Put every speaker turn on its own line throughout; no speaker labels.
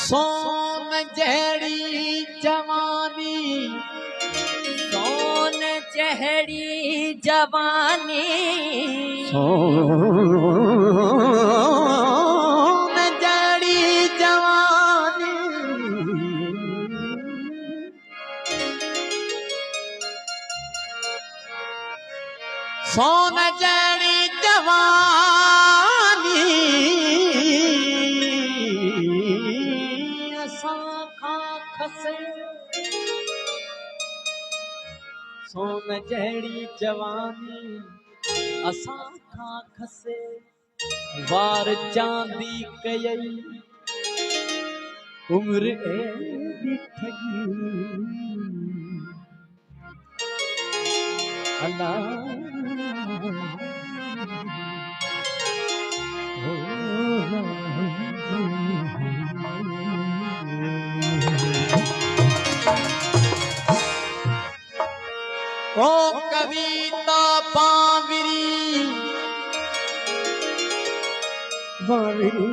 सोन जहड़ी जवानी, सोन जहड़ी जवानी, सोन जहड़ी जवानी, सोन जहड़ी जवानी, सोन जहड़ी जवानी असां खां खसे, वार चांदी कयई उम्र एडी ठगी, अल्लाह ओ कविता पावरी बावरी,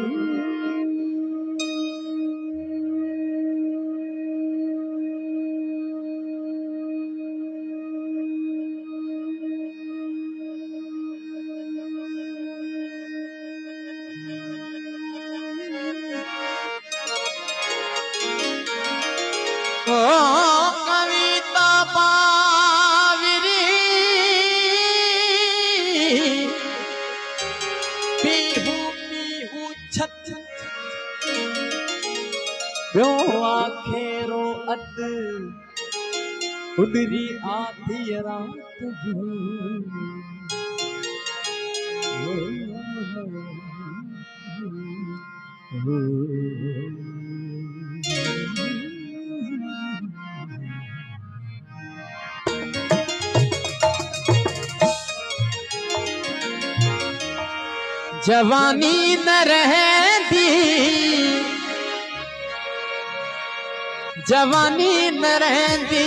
आखेरो अद उडरी आधी रात जवानी न रहती, जवानी न रहती,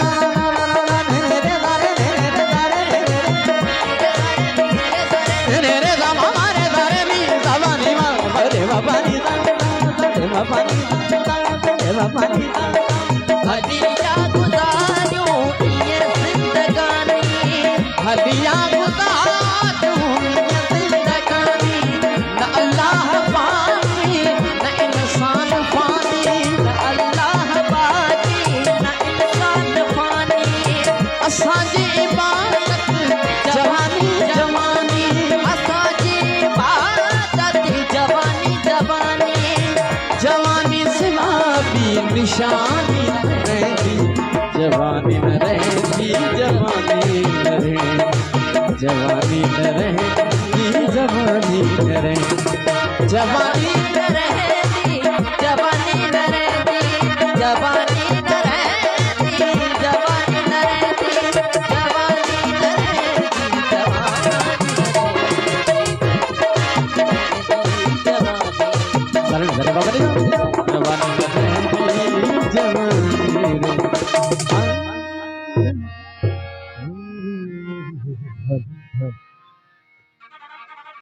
बाबा नी मेरे बाबा नी
हलिया गुज़ारियूं ईअं ज़िंदगानी
हलिया गुज़ारियूं ईअं ज़िंदगानी न अल्लाह बाक़ी न इंसान फ़ानी
न अल्लाह बाक़ी न इंसान फ़ानी
असांजी इबादत जवानी जवानी
असांजी इबादत जवानी जवानी
जवानी सिवा ॿी निशानी न रहंदी जवानी न रहंदी जवानी न रहंदी जवानी न रहंदी जवानी न रहंदी जवानी
न रहंदी जवानी न रहंदी जवानी न रहंदी जवानी न रहंदी जवानी न रहंदी
मेरे बाबा नी जवानी न रहंदी जवानी रे